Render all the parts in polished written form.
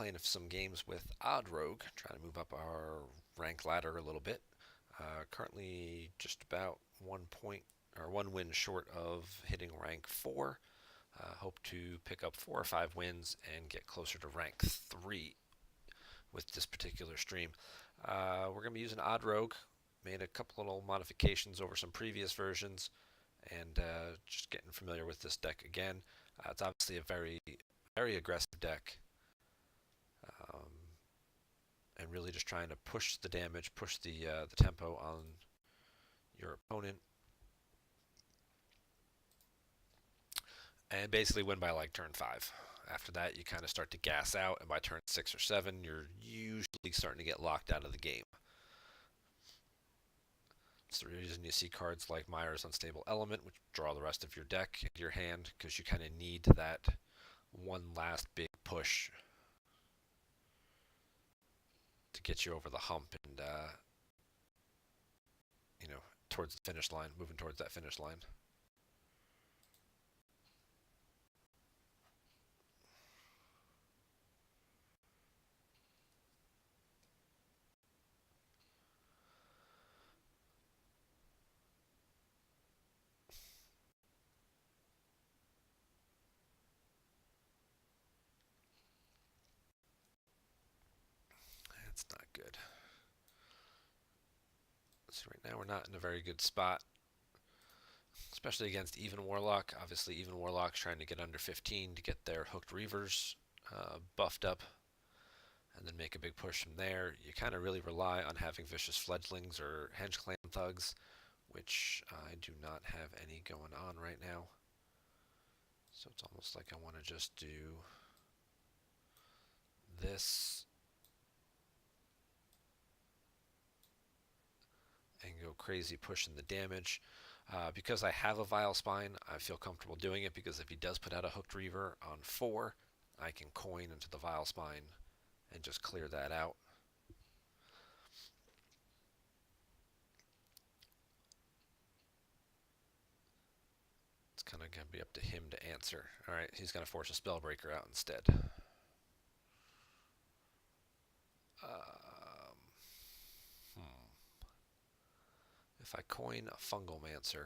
playing some games with Odd Rogue, trying to move up our rank ladder a little bit. Currently just about 1 point or 1 win short of hitting rank 4. Hope to pick up 4 or 5 wins and get closer to rank 3 with this particular stream. We're going to be using Odd Rogue. Made a couple little modifications over some previous versions, and just getting familiar with this deck again. It's obviously a very, very aggressive deck, um, and really just trying to push the damage, push the tempo on your opponent, and basically win by like turn 5. After that, you kind of start to gas out, and by turn 6 or 7, you're usually starting to get locked out of the game. It's the reason you see cards like Myra's Unstable Element, which draw the rest of your deck into your hand, because you kind of need that one last big push to get you over the hump and, towards the finish line, moving towards that finish line. That's not good. So right now we're not in a very good spot, especially against Even Warlock. Obviously, Even Warlock's trying to get under 15 to get their Hooked Reavers buffed up, and then make a big push from there. You kind of really rely on having Vicious Fledglings or Henge Clan Thugs, which I do not have any going on right now. So it's almost like I want to just do this and go crazy pushing the damage. Because I have a Vile Spine, I feel comfortable doing it, because if he does put out a Hooked Reaver on 4, I can coin into the Vile Spine and just clear that out. It's kind of going to be up to him to answer. Alright, he's going to force a Spellbreaker out instead. If I coin a Fungalmancer,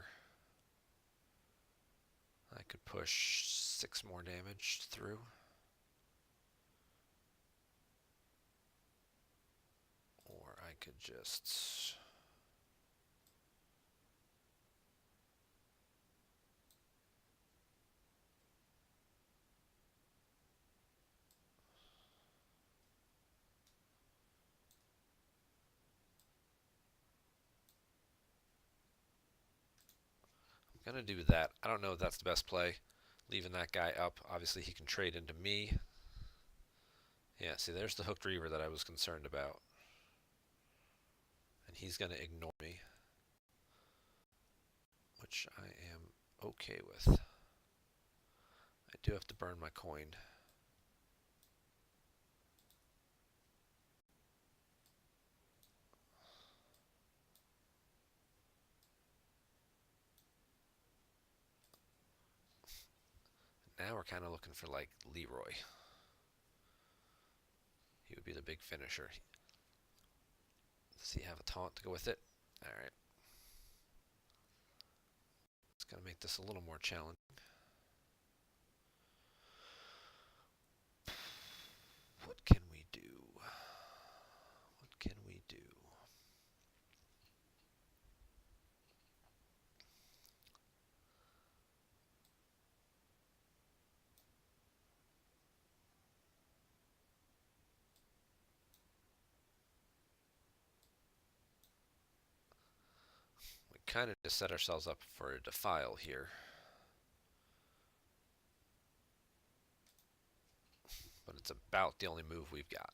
I could push 6 more damage through. Or I could just... I'm going to do that. I don't know if that's the best play, leaving that guy up. Obviously, he can trade into me. Yeah, see, there's the Hooked Reaver that I was concerned about. And he's going to ignore me, which I am okay with. I do have to burn my coin. Now we're kind of looking for, like, Leroy. He would be the big finisher. Does he have a taunt to go with it? Alright. It's going to make this a little more challenging. What can we do? What can we do? We kind of just set ourselves up for a Defile here. But it's about the only move we've got.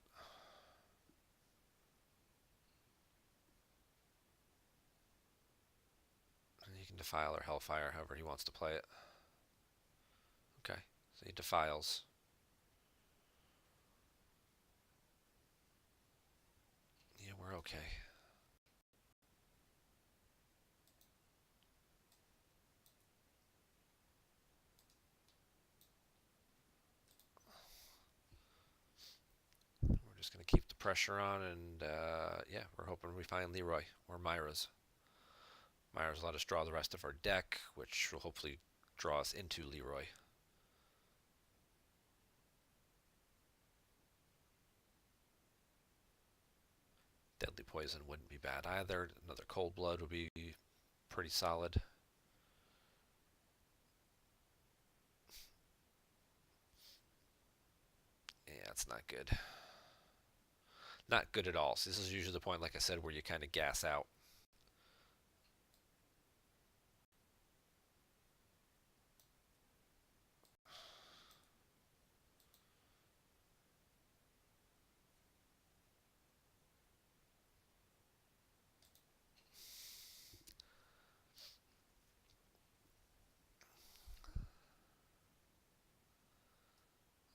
And he can Defile or Hellfire, however he wants to play it. Okay, so he Defiles. Yeah, we're okay. pressure on, and yeah, we're hoping we find Leroy or Myra's. Myra's let us draw the rest of our deck, which will hopefully draw us into Leroy. Deadly Poison wouldn't be bad either. Another Cold Blood would be pretty solid. Yeah, it's not good. Not good at all. So this is usually the point, like I said, where you kind of gas out.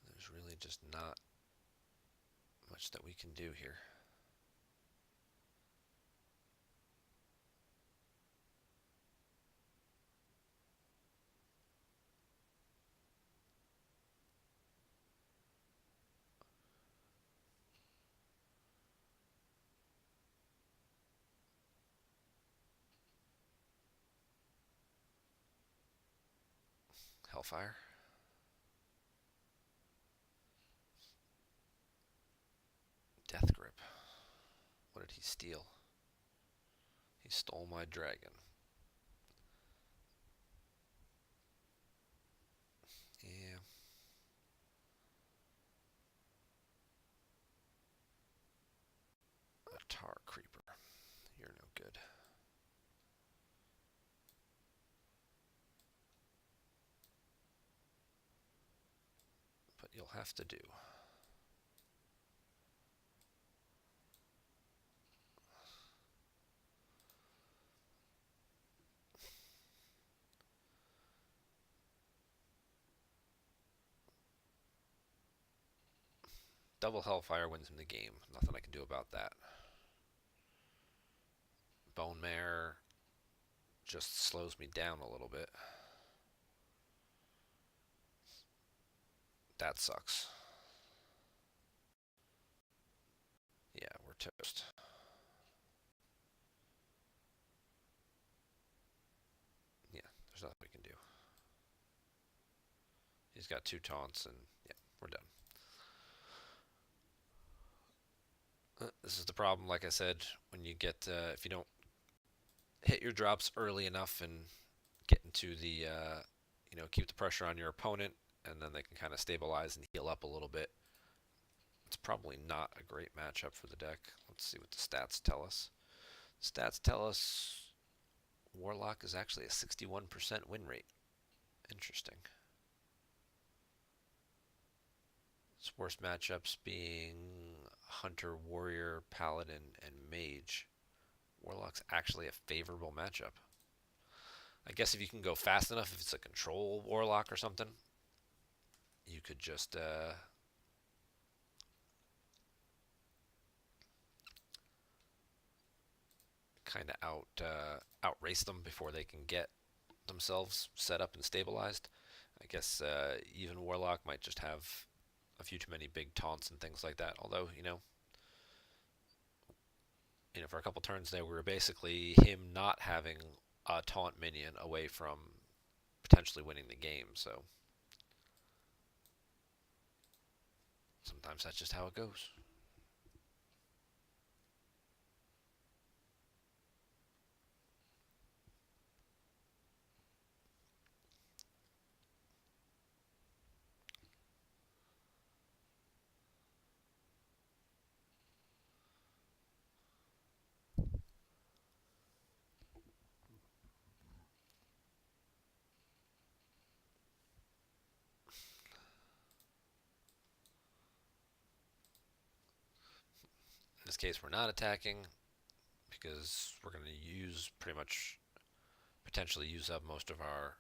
There's really just not much that we can do here. Hellfire. Death Grip. What did he steal? He stole my dragon. Yeah. A Tar Creeper. You're no good. But you'll have to do. Double Hellfire wins him the game. Nothing I can do about that. Bone Mare just slows me down a little bit. That sucks. Yeah, we're toast. Yeah, there's nothing we can do. He's got 2 taunts, and yeah, we're done. This is the problem, like I said, when you get, if you don't hit your drops early enough and get into the, keep the pressure on your opponent, and then they can kind of stabilize and heal up a little bit. It's probably not a great matchup for the deck. Let's see what the stats tell us. Stats tell us Warlock is actually a 61% win rate. Interesting. Its worst matchups being Hunter, Warrior, Paladin, and Mage. Warlock's actually a favorable matchup. I guess if you can go fast enough, if it's a control Warlock or something, you could just kind of outrace them before they can get themselves set up and stabilized. I guess even Warlock might just have a few too many big taunts and things like that. Although, for a couple turns there, we were basically him not having a taunt minion away from potentially winning the game. So sometimes that's just how it goes. In this case, we're not attacking because we're going to use potentially use up most of our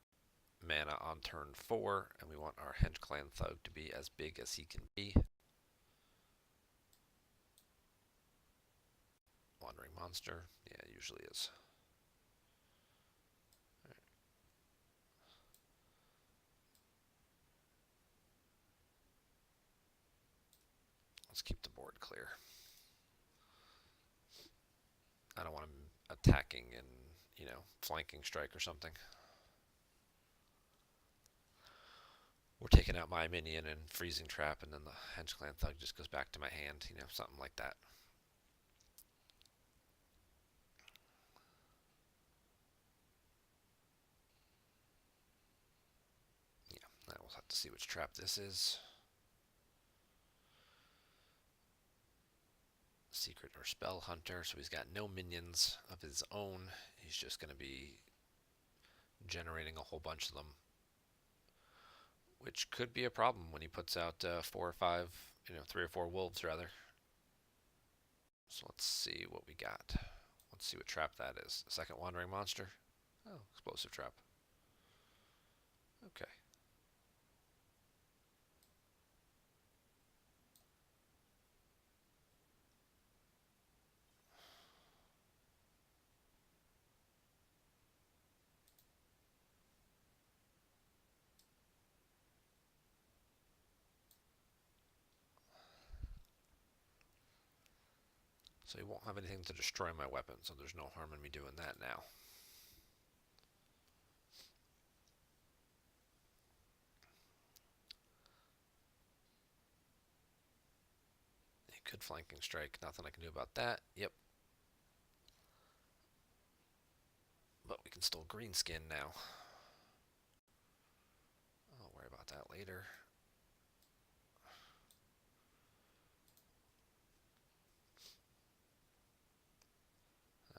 mana on turn 4, and we want our Henge Clan Thug to be as big as he can be. Wandering Monster, yeah, it usually is. Right. Let's keep the board clear. I don't want him attacking and, flanking strike or something. We're taking out my minion and freezing trap, and then the Hedge Clan Thug just goes back to my hand, something like that. Yeah, now we'll have to see which trap this is. Secret or Spell Hunter, so he's got no minions of his own. He's just going to be generating a whole bunch of them, which could be a problem when he puts out 4 or 5, 3 or 4 wolves rather. So let's see what we got. Let's see what trap that is. Second Wandering Monster. Oh, Explosive Trap. Okay. So he won't have anything to destroy my weapon, so there's no harm in me doing that now. He could Flanking Strike. Nothing I can do about that. Yep. But we can still Greenskin now. I'll worry about that later.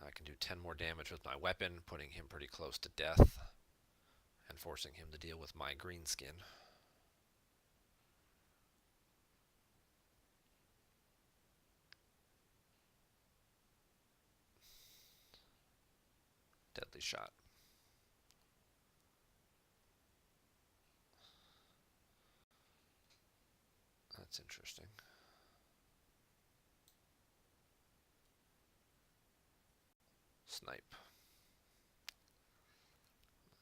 I can do 10 more damage with my weapon, putting him pretty close to death, and forcing him to deal with my Greenskin. Deadly Shot. That's interesting. Snipe.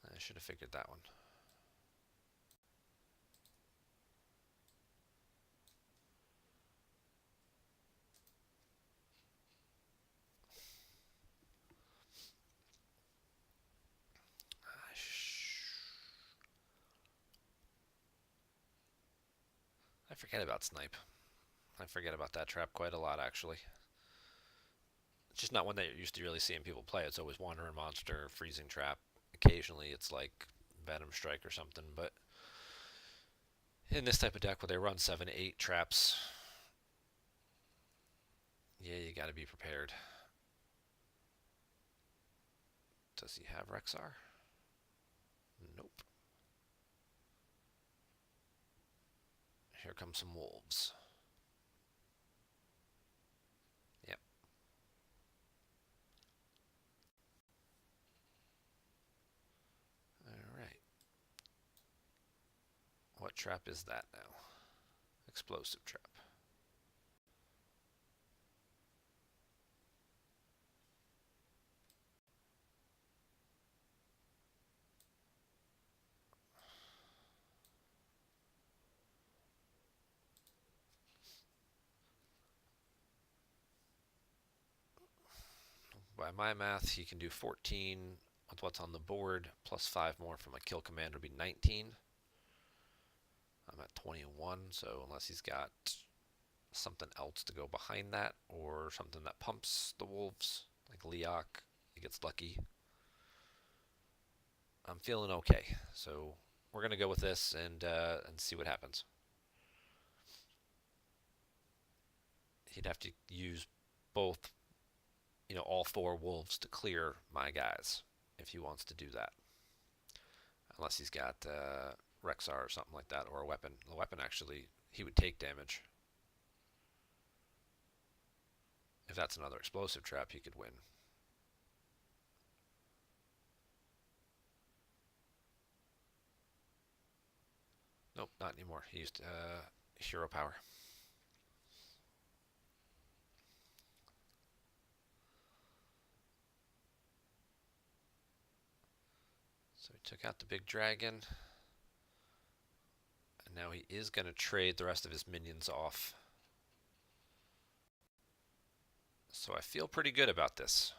I should have figured that one. I forget about Snipe. I forget about that trap quite a lot, actually. It's just not one that you're used to really seeing people play. It's always Wandering Monster, Freezing Trap. Occasionally it's like Venom Strike or something, but in this type of deck where they run 7 to 8 traps, yeah, you gotta be prepared. Does he have Rexar? Nope. Here come some wolves. Yep. Alright. What trap is that now? Explosive Trap. By my math, he can do 14 with what's on the board, plus 5 more from a kill command would be 19. I'm at 21, so unless he's got something else to go behind that, or something that pumps the wolves, like Leok, he gets lucky. I'm feeling okay, so we're gonna go with this and see what happens. He'd have to use both, all 4 wolves to clear my guys if he wants to do that. Unless he's got Rexar or something like that, or a weapon. The weapon actually, he would take damage. If that's another explosive trap, he could win. Nope, not anymore. He used hero power. So he took out the big dragon. And now he is going to trade the rest of his minions off. So I feel pretty good about this.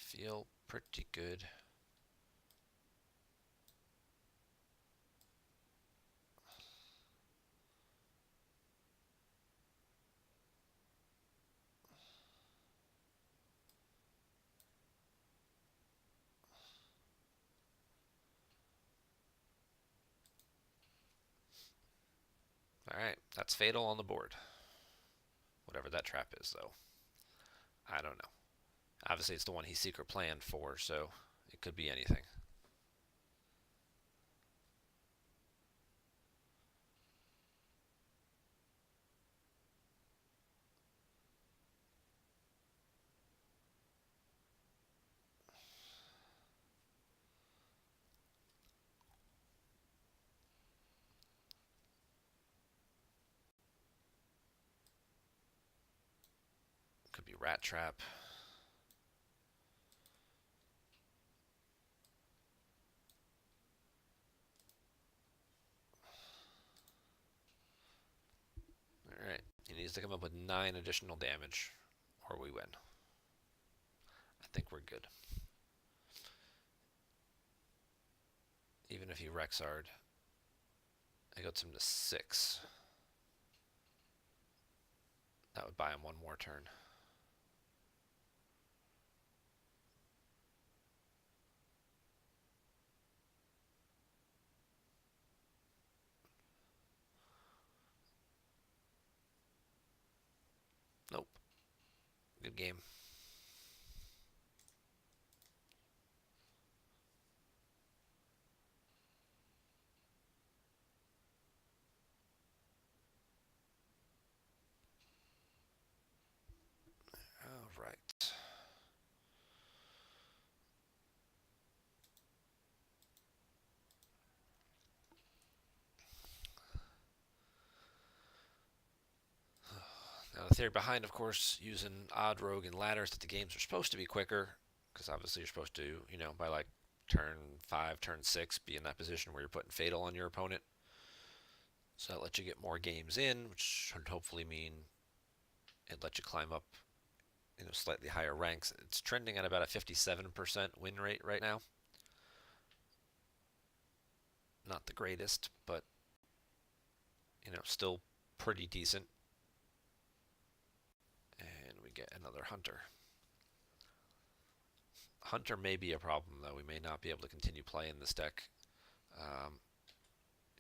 feel pretty good. Alright, that's fatal on the board. Whatever that trap is, though. I don't know. Obviously, it's the one he secret planned for, so it could be anything. Could be rat trap. Alright, he needs to come up with 9 additional damage, or we win. I think we're good. Even if he Rexard, I got him to 6. That would buy him one more turn. Nope. Good game. All right. Now the theory behind, of course, using odd rogue and ladders that the games are supposed to be quicker, because obviously you're supposed to, by like turn 5, turn 6, be in that position where you're putting fatal on your opponent. So that lets you get more games in, which should hopefully mean it lets you climb up, slightly higher ranks. It's trending at about a 57% win rate right now. Not the greatest, but still pretty decent. And we get another hunter. Hunter may be a problem, though. We may not be able to continue playing this deck.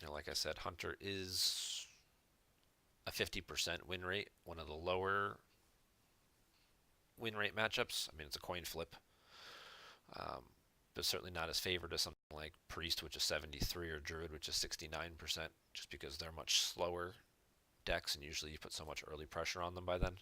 Like I said, Hunter is a 50% win rate, one of the lower win rate matchups. I mean, it's a coin flip, but certainly not as favored as something like Priest, which is 73, or Druid, which is 69%, just because they're much slower decks, and usually you put so much early pressure on them by then.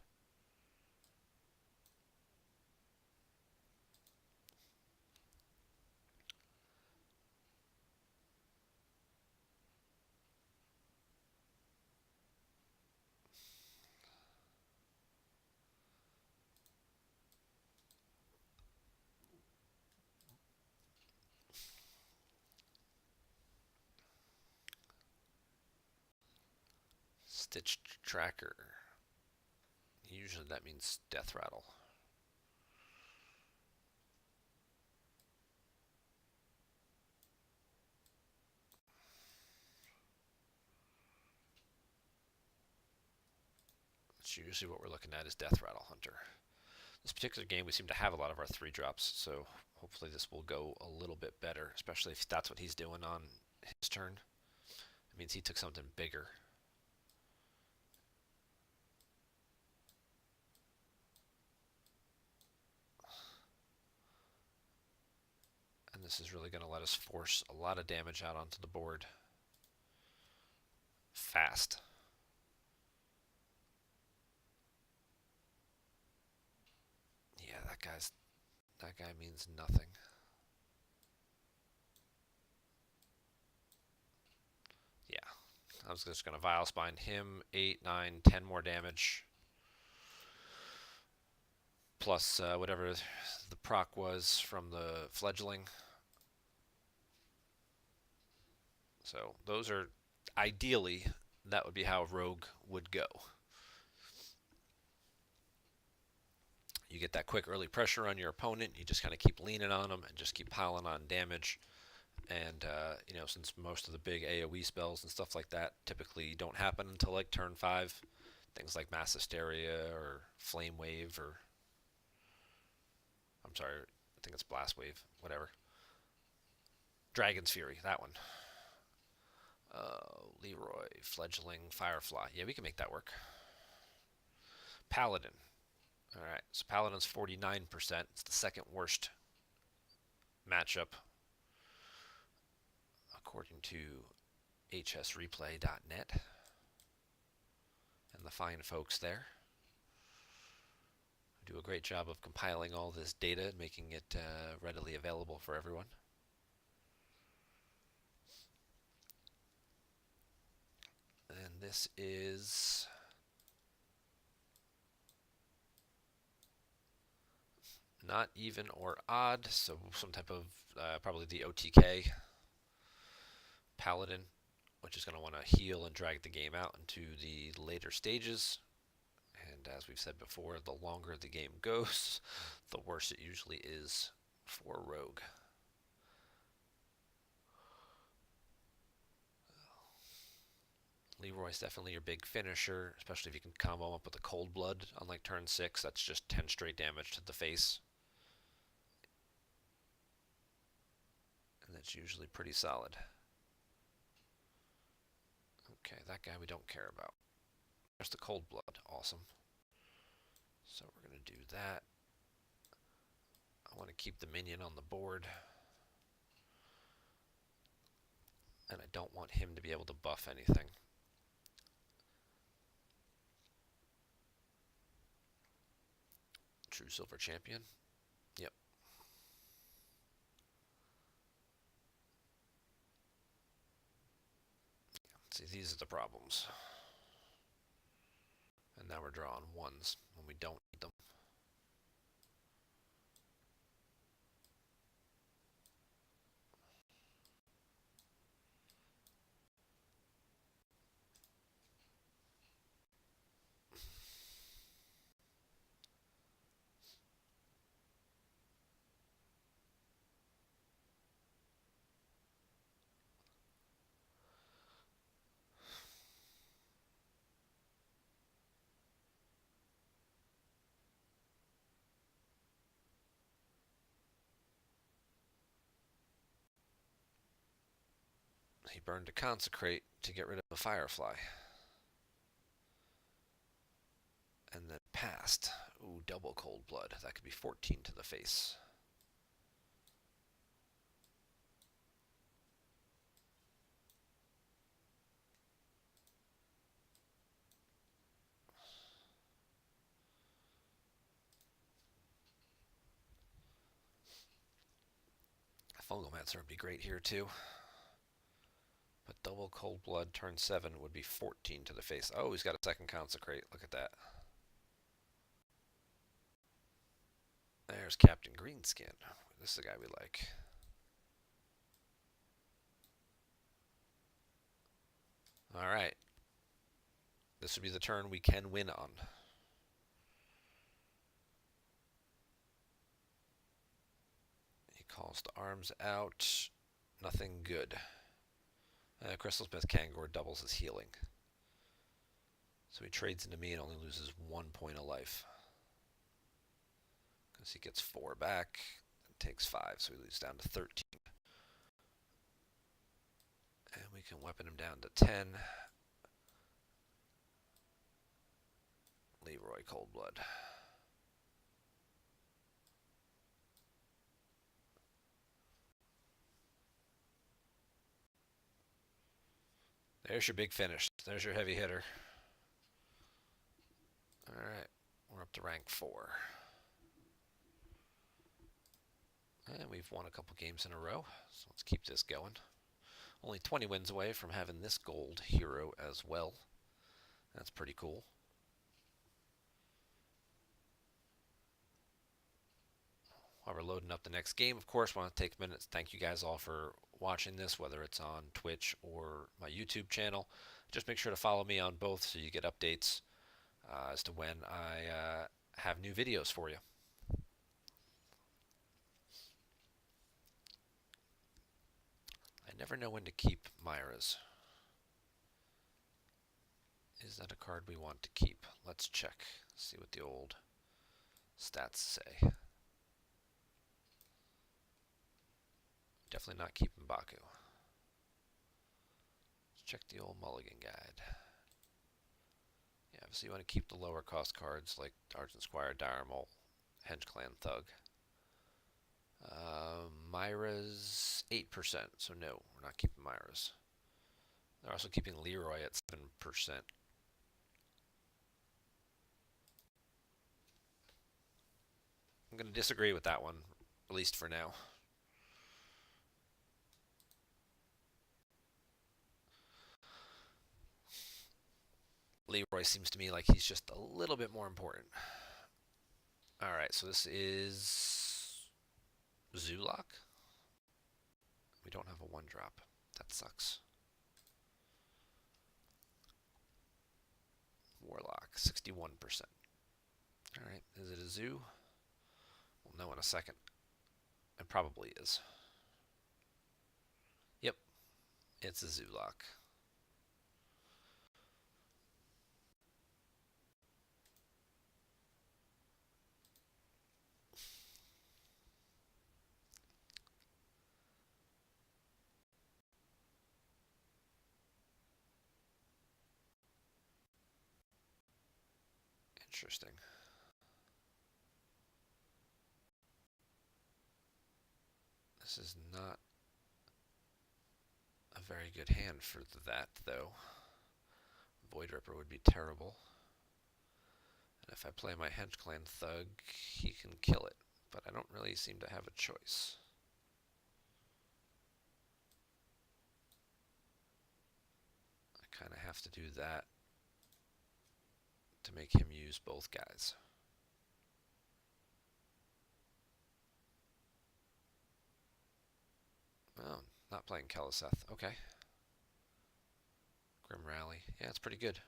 Stitch Tracker. Usually that means Death Rattle. That's usually what we're looking at is Death Rattle Hunter. This particular game, we seem to have a lot of our 3-drops, so hopefully this will go a little bit better, especially if that's what he's doing on his turn. It means he took something bigger. And this is really going to let us force a lot of damage out onto the board fast. Yeah, that guy means nothing. Yeah, I was just going to Vile Spine him 8, 9, 10 more damage. Plus whatever the proc was from the fledgling. So those are, ideally, that would be how Rogue would go. You get that quick early pressure on your opponent. You just kind of keep leaning on them and just keep piling on damage. And since most of the big AOE spells and stuff like that typically don't happen until like turn 5, things like Mass Hysteria or Flame Wave, or I'm sorry, I think it's Blast Wave, whatever. Dragon's Fury, that one. Leroy, Fledgling, Firefly. Yeah, we can make that work. Paladin. All right, so Paladin's 49%. It's the second worst matchup according to hsreplay.net and the fine folks there. Do a great job of compiling all this data and making it readily available for everyone. And this is not even or odd, so some type of probably the OTK Paladin, which is going to want to heal and drag the game out into the later stages. And as we've said before, the longer the game goes, the worse it usually is for Rogue. Leroy's definitely your big finisher, especially if you can combo him up with a Cold Blood on like turn 6. That's just 10 straight damage to the face. And that's usually pretty solid. Okay, that guy we don't care about. There's the Cold Blood. Awesome. So we're going to do that. I want to keep the minion on the board. And I don't want him to be able to buff anything. True Silver Champion. Yep. See, these are the problems. And now we're drawing ones when we don't need them. He burned a Consecrate to get rid of a Firefly. And then passed. Ooh, double Cold Blood. That could be 14 to the face. Fungalmancer would be great here too. But double Cold Blood turn 7 would be 14 to the face. Oh, he's got a second Consecrate. Look at that. There's Captain Greenskin. This is the guy we like. Alright. This would be the turn we can win on. He calls the arms out. Nothing good. Crystalsmith Kangor doubles his healing. So he trades into me and only loses 1 point of life. Because he gets 4 back and takes 5, so he loses down to 13. And we can weapon him down to 10. Leroy Coldblood. There's your big finish. There's your heavy hitter. Alright, we're up to rank 4. And we've won a couple games in a row, so let's keep this going. Only 20 wins away from having this gold hero as well. That's pretty cool. While we're loading up the next game, of course, I want to take a minute to thank you guys all for watching this, whether it's on Twitch or my YouTube channel. Just make sure to follow me on both so you get updates as to when I have new videos for you. never know when to keep Myra's. Is that a card we want to keep? Let's check. See what the old stats say. Definitely not keeping Baku. Let's check the old Mulligan guide. Yeah, so you want to keep the lower cost cards like Argent Squire, Dire Mole, Henge Clan Thug. Myra's 8%, so no, we're not keeping Myra's. They're also keeping Leroy at 7%. I'm going to disagree with that one, at least for now. Leroy seems to me like he's just a little bit more important. Alright, so this is Zulak. We don't have a 1-drop. That sucks. Warlock, 61%. Alright, is it a zoo? We'll know in a second. It probably is. Yep, it's a Zulak. Interesting. This is not a very good hand for that, though. Void Ripper would be terrible. And if I play my Henge Clan Thug, he can kill it. But I don't really seem to have a choice. I kind of have to do that to make him use both guys. Oh, not playing Keliseth. Okay. Grim Rally. Yeah, it's pretty good.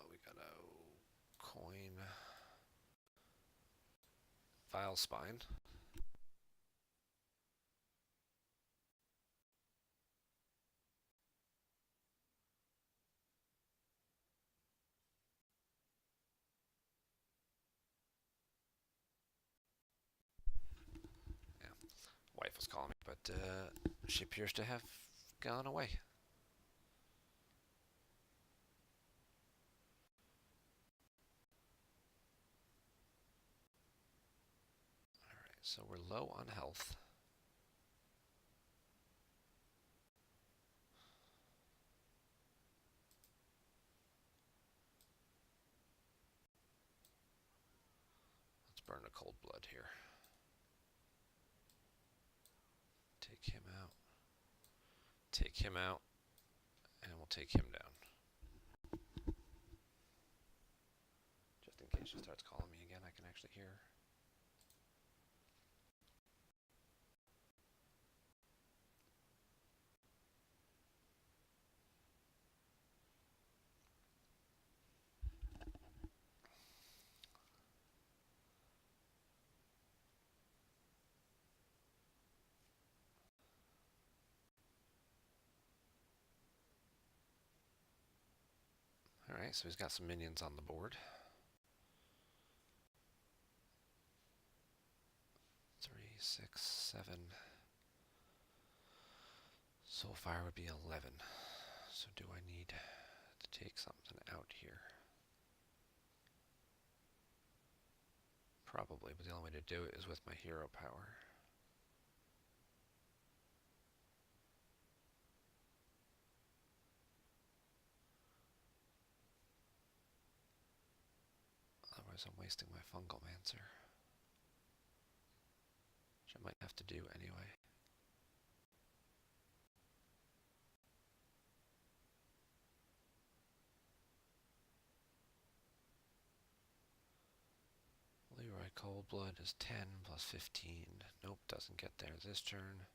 We got a coin. Vile Spine. Yeah, wife was calling me, but she appears to have gone away. Alright, so we're low on health. Let's burn a cold blood here. Take him out. Take him out. And we'll take him down. Just in case she starts calling me again, I can actually hear her. Alright, so he's got some minions on the board. 3, 6, 7. Soulfire would be 11. So do I need to take something out here? Probably, but the only way to do it is with my hero power. Otherwise I'm wasting my Fungal Mancer. Which I might have to do anyway. Leroy Coldblood is 10 plus 15. Nope, doesn't get there this turn.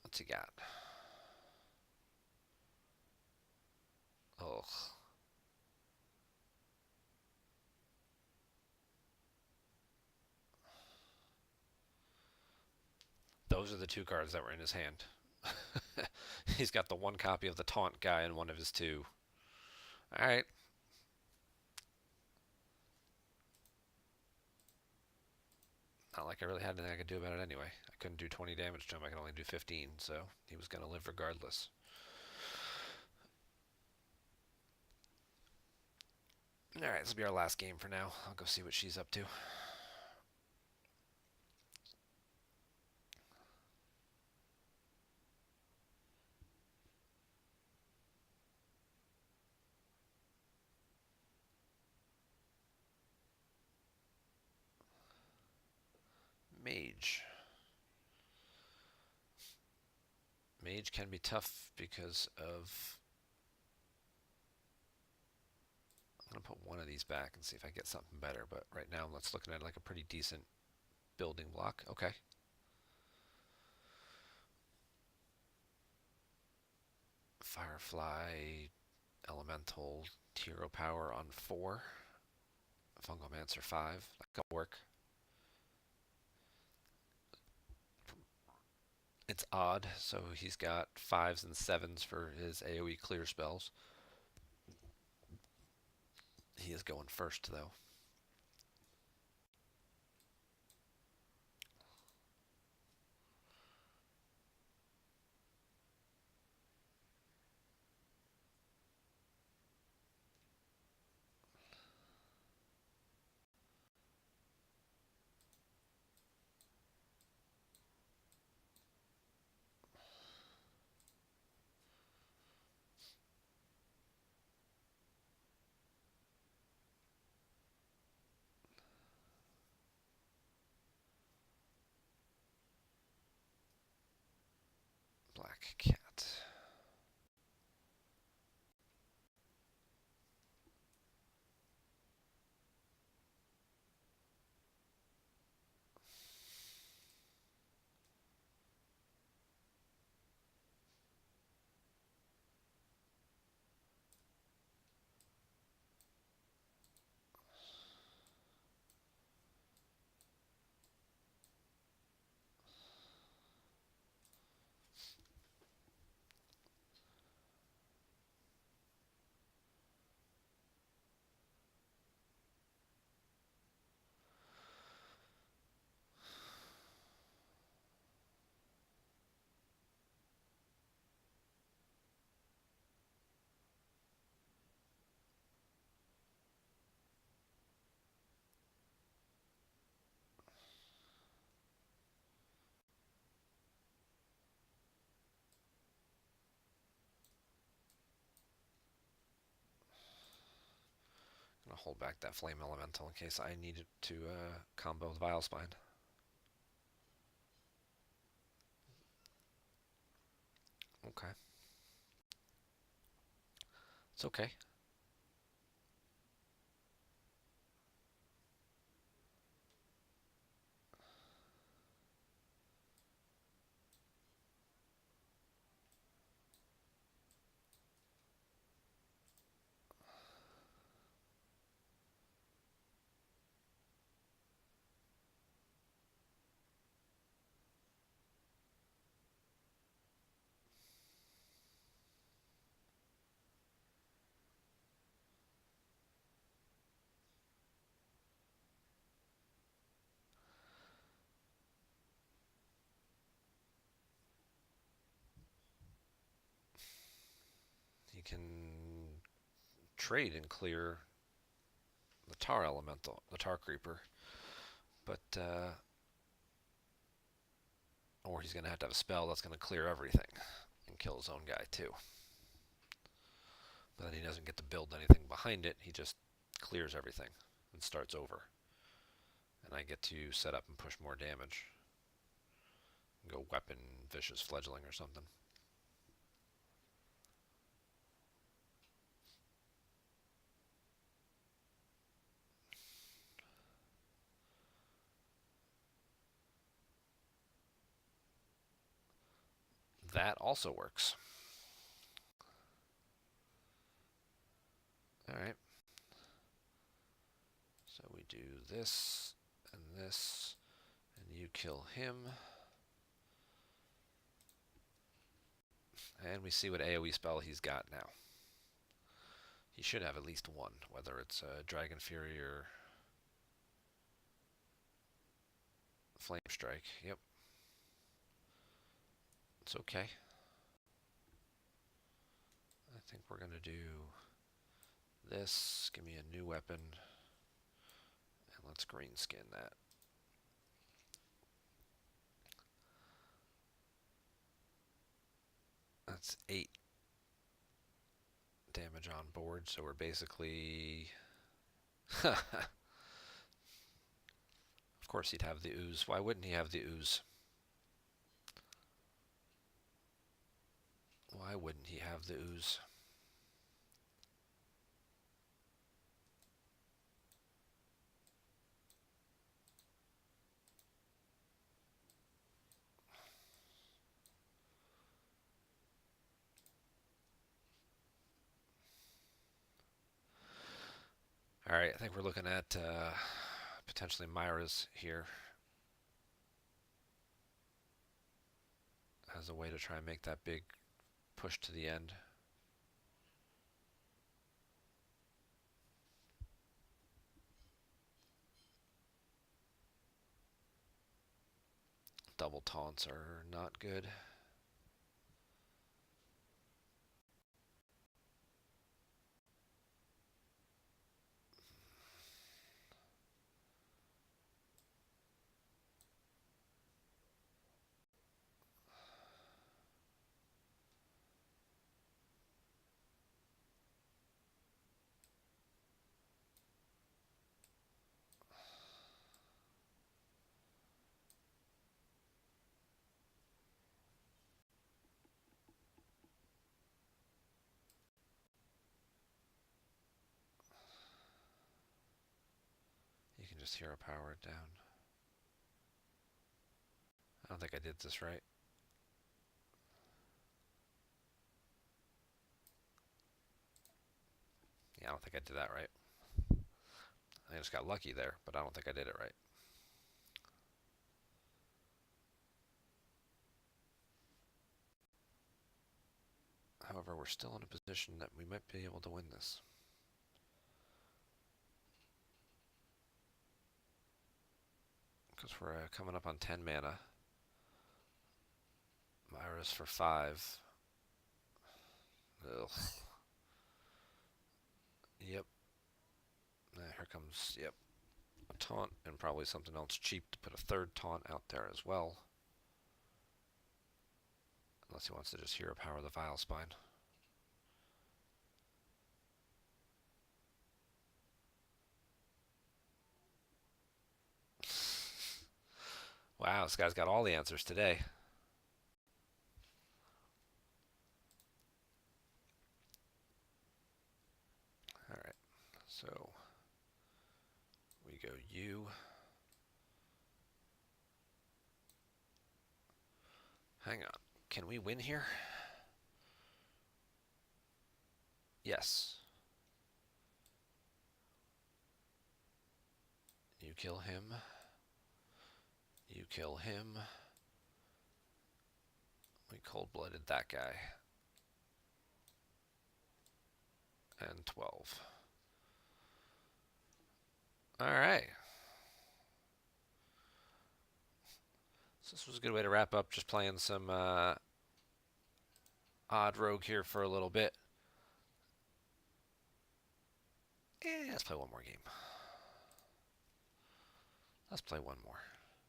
What's he got? Ugh. Those are the two cards that were in his hand. He's got the one copy of the taunt guy and one of his two. Alright. Not like I really had anything I could do about it anyway. I couldn't do 20 damage to him. I could only do 15, so he was going to live regardless. Alright, this will be our last game for now. I'll go see what she's up to. Mage. Mage can be tough because of... I'm going to put one of these back and see if I get something better, but right now let's looking at like a pretty decent building block. Okay. Firefly, Elemental, Hero Power on 4. Fungomancer 5. That could work. It's odd, so he's got 5s and 7s for his AoE clear spells. He is going first, though. Black Cat. I'm gonna hold back that Flame Elemental in case I need it to combo the Vile Spine. Okay. It's okay. You can trade and clear the Tar Elemental, the Tar Creeper, but or he's gonna have to have a spell that's gonna clear everything and kill his own guy too. But then he doesn't get to build anything behind it. He just clears everything and starts over. And I get to set up and push more damage. Go weapon vicious fledgling or something. That also works. Alright. So we do this, and this, and you kill him. And we see what AoE spell he's got now. He should have at least one, whether it's Dragon Fury or Flame Strike. Yep. It's okay. I think we're going to do this. Give me a new weapon. And let's green skin that. That's 8 damage on board, so we're basically... Of course he'd have the ooze. Why wouldn't he have the ooze? Why wouldn't he have the ooze? Alright, I think we're looking at potentially Myra's here as a way to try and make that big push to the end. Double taunts are not good. You can just hero power it down. I don't think I did this right. Yeah, I don't think I did that right. I just got lucky there, but I don't think I did it right. However, we're still in a position that we might be able to win this. Because we're coming up on 10 mana. Myra's for 5. Ugh. Yep. Here comes, yep, a taunt and probably something else cheap to put a third taunt out there as well. Unless he wants to just hero power the Vile Spine. Wow, this guy's got all the answers today. Alright, so we go you. Hang on, can we win here? Yes. You kill him. You kill him. We cold-blooded that guy. And 12. Alright. So this was a good way to wrap up, just playing some odd rogue here for a little bit. Let's play one more game. Let's play one more.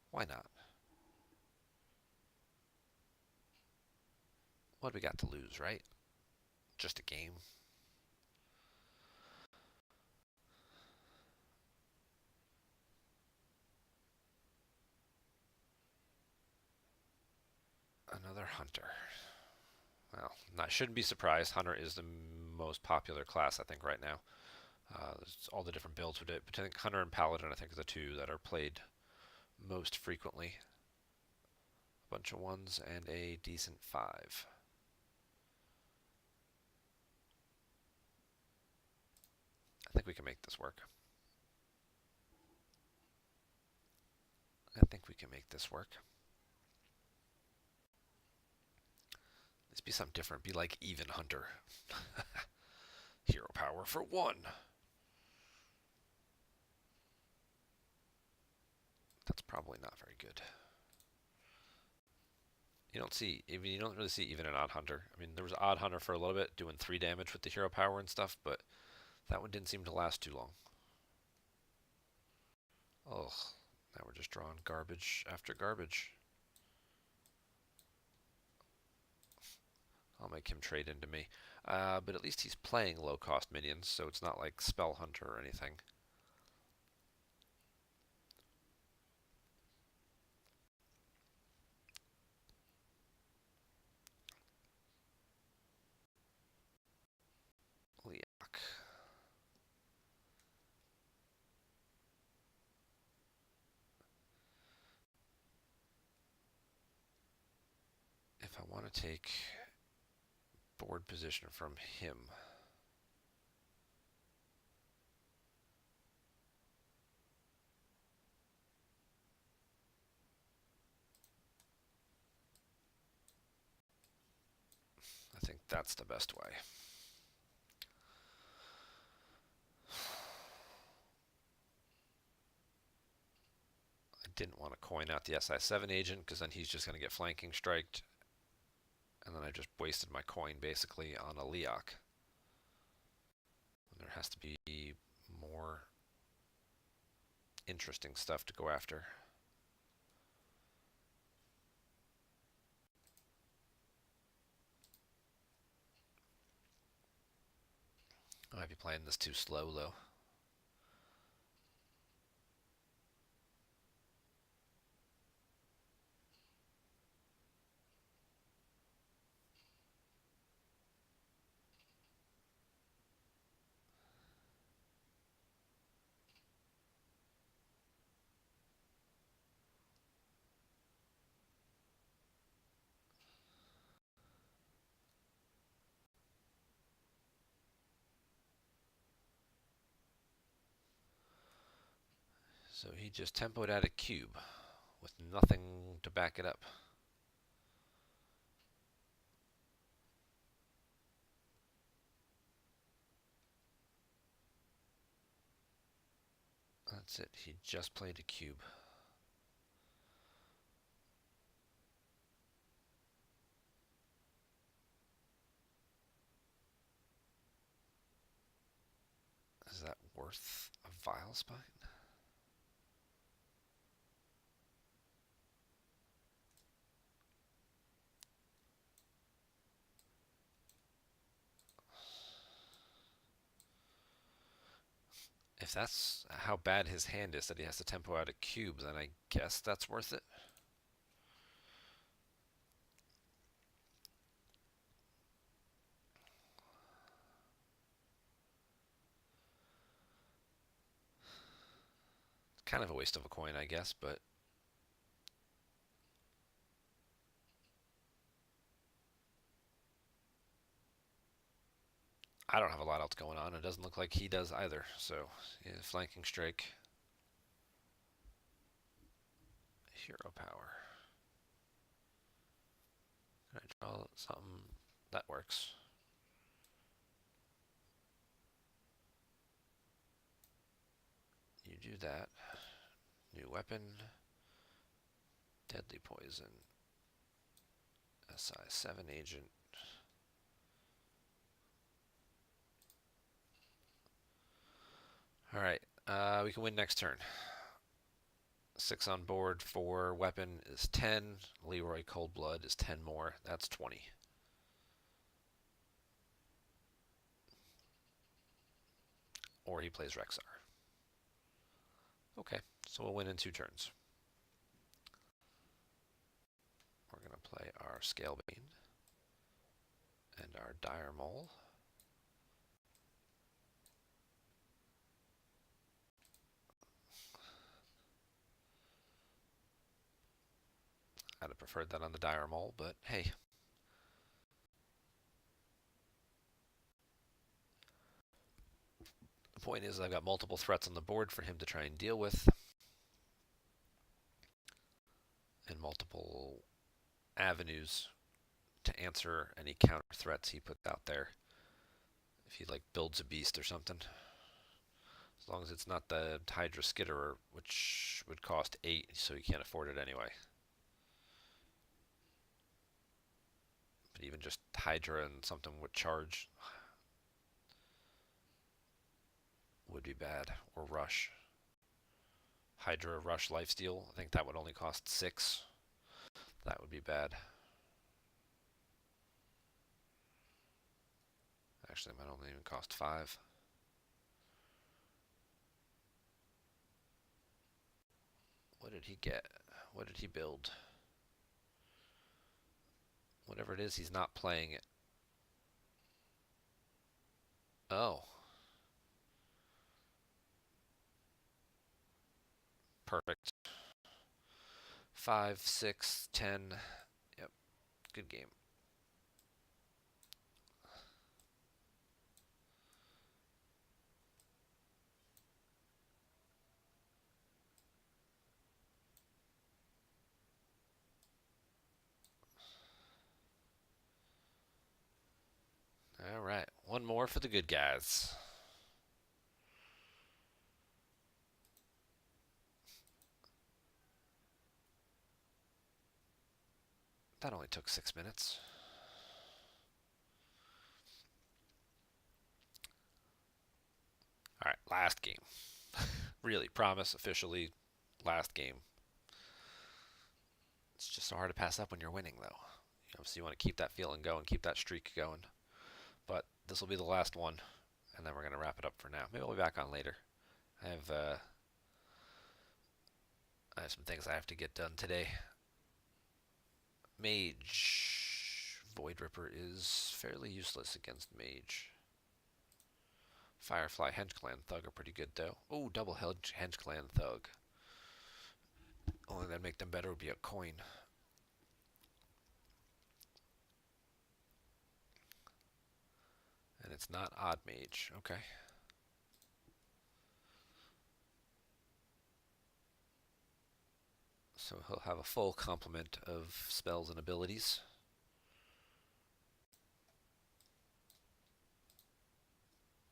Why not? What do we got to lose, right? Just a game. Another hunter. Well, I shouldn't be surprised. Hunter is the most popular class, I think, right now. There's all the different builds with it. But I think Hunter and Paladin, I think, are the two that are played most frequently. bunch of ones, and a decent 5. I think we can make this work. I think we can make this work. Let's be something different. Be like Even Hunter. Hero power for 1. That's probably not very good. You don't really see even an Odd Hunter. I mean, there was Odd Hunter for a little bit, doing 3 damage with the hero power and stuff, but that one didn't seem to last too long. Ugh, now we're just drawing garbage after garbage. I'll make him trade into me. But at least he's playing low-cost minions, so it's not like Spell Hunter or anything. Leok. If I want to take board position from him, I think that's the best way. I didn't want to coin out the SI7 agent because then he's just going to get flanking striked. And then I just wasted my coin basically on a Leok. There has to be more interesting stuff to go after. I might be playing this too slow though. So he just tempoed out a cube with nothing to back it up. That's it. He just played a cube. Is that worth a Vile Spine? If that's how bad his hand is that he has to tempo out a cube, then I guess that's worth it. It's kind of a waste of a coin, I guess, but I don't have a lot else going on. It doesn't look like he does either. So, yeah, flanking strike. Hero power. Can I draw something that works? You do that. New weapon. Deadly poison. SI7 agent. Alright, we can win next turn. 6 on board for weapon is 10. Leroy Coldblood is 10 more. That's 20. Or he plays Rexar. Okay, so we'll win in 2 turns. We're going to play our Scalebane and our Dire Mole. I'd have preferred that on the Dire Mole, but hey. The point is I've got multiple threats on the board for him to try and deal with, and multiple avenues to answer any counter threats he puts out there. If he like builds a beast or something. As long as it's not the Hydra Skitterer, which would cost 8, so you can't afford it anyway. But even just Hydra and something with charge would be bad. Or Rush. Hydra, Rush, Lifesteal. I think that would only cost 6. That would be bad. Actually, it might only even cost 5. What did he get? What did he build? Whatever it is, he's not playing it. Oh. Perfect. 5, 6, 10. Yep. Good game. All right. One more for the good guys. That only took 6 minutes. All right, last game. Really, promise, officially, last game. It's just so hard to pass up when you're winning, though. So you want to keep that feeling going, keep that streak going. But this will be the last one, and then we're going to wrap it up for now. Maybe we'll be back on later. I have some things I have to get done today. Mage. Void Ripper is fairly useless against Mage. Firefly Henchclan Thug are pretty good, though. Oh, double Henchclan Thug. Only that'd make them better would be a coin. And it's not Odd Mage. Okay. So he'll have a full complement of spells and abilities.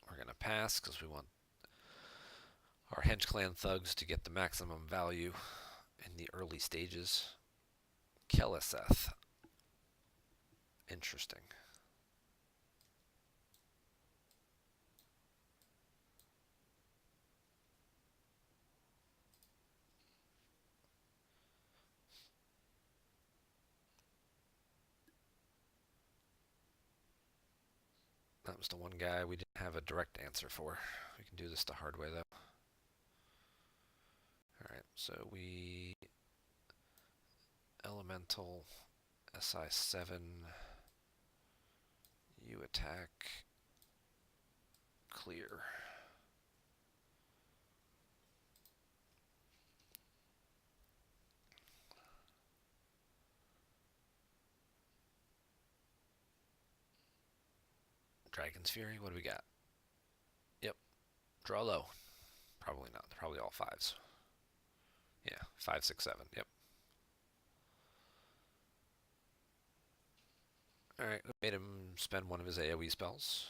We're going to pass because we want our Henchclan Thugs to get the maximum value in the early stages. Keleseth. Interesting. That was the one guy we didn't have a direct answer for. We can do this the hard way, though. Alright, so we... Elemental, SI7, you attack, clear. Dragon's Fury, what do we got? Yep, draw low. Probably not, probably all 5s. Yeah, 5, 6, 7, yep. Alright, we made him spend one of his AoE spells.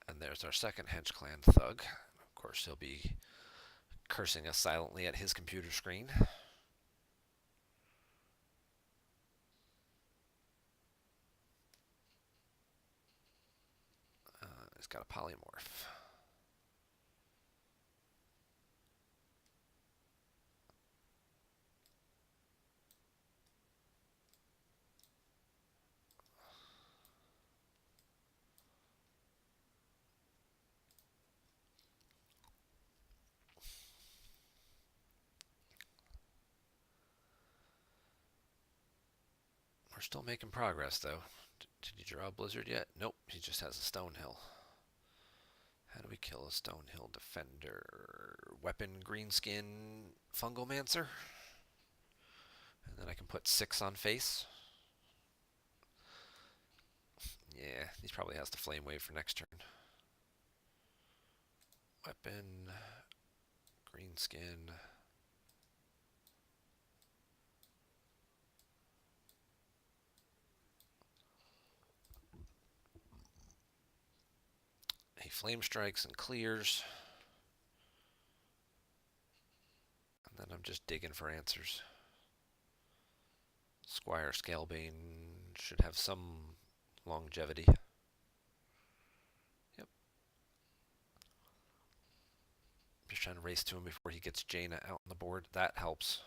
And there's our second Henchclan Thug. Of course, he'll be cursing us silently at his computer screen. He's got a polymorph. We're still making progress, though. Did he draw a Blizzard yet? Nope, he just has a Stonehill. How do we kill a Stonehill Defender? Weapon, Greenskin, Fungalmancer. And then I can put 6 on face. Yeah, he probably has the Flame Wave for next turn. Weapon, Greenskin. He Flame Strikes and clears. And then I'm just digging for answers. Squire Scalebane should have some longevity. Yep. Just trying to race to him before he gets Jaina out on the board. That helps.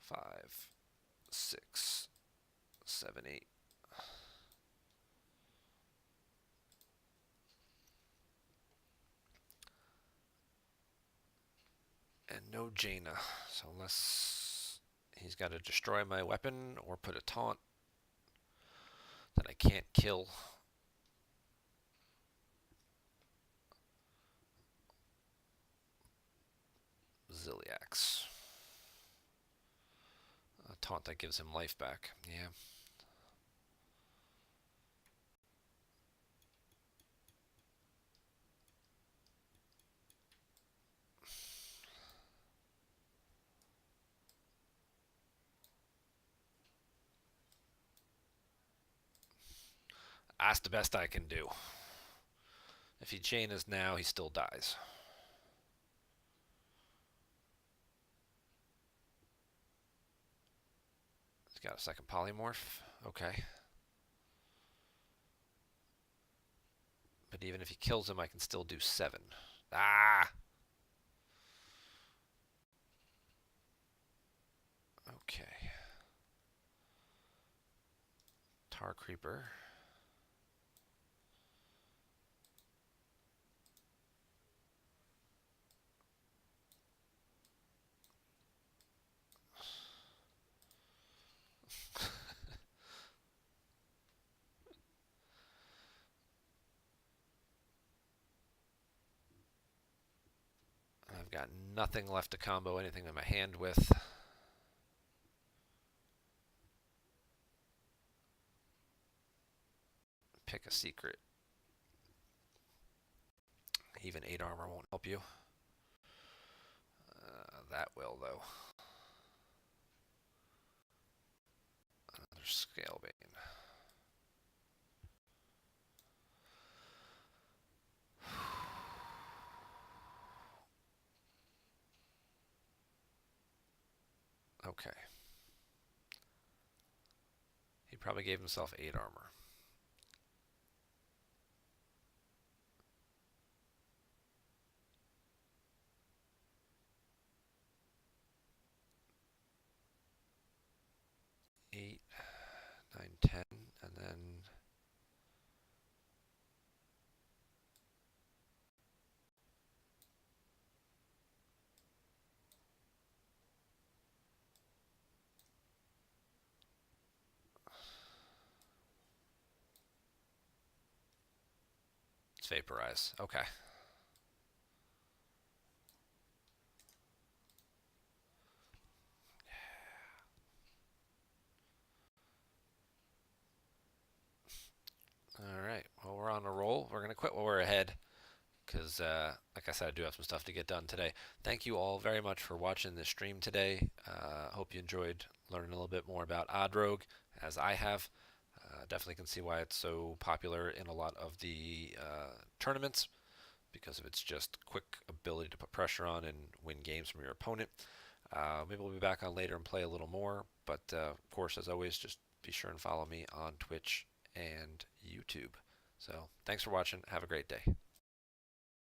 5, 6, 7, 8. And no Jaina. So unless he's got to destroy my weapon or put a taunt that I can't kill. Ziliax. A taunt that gives him life back. Yeah. That's the best I can do. If he Jainas now, he still dies. He's got a second polymorph. Okay. But even if he kills him, I can still do 7. Ah! Okay. Tar Creeper. I've got nothing left to combo anything in my hand with. Pick a secret. Even 8 armor won't help you. That will, though. Another Scalebane. Okay. He probably gave himself 8 armor. Eight, 9, 10, and then it's Vaporize. Okay. All right. Well, we're on a roll. We're going to quit while we're ahead because, like I said, I do have some stuff to get done today. Thank you all very much for watching this stream today. Hope you enjoyed learning a little bit more about Odd Rogue, as I have. Definitely can see why it's so popular in a lot of the tournaments because of its just quick ability to put pressure on and win games from your opponent. Maybe we'll be back on later and play a little more, but of course, as always, just be sure and follow me on Twitch and YouTube. So thanks for watching. Have a great day.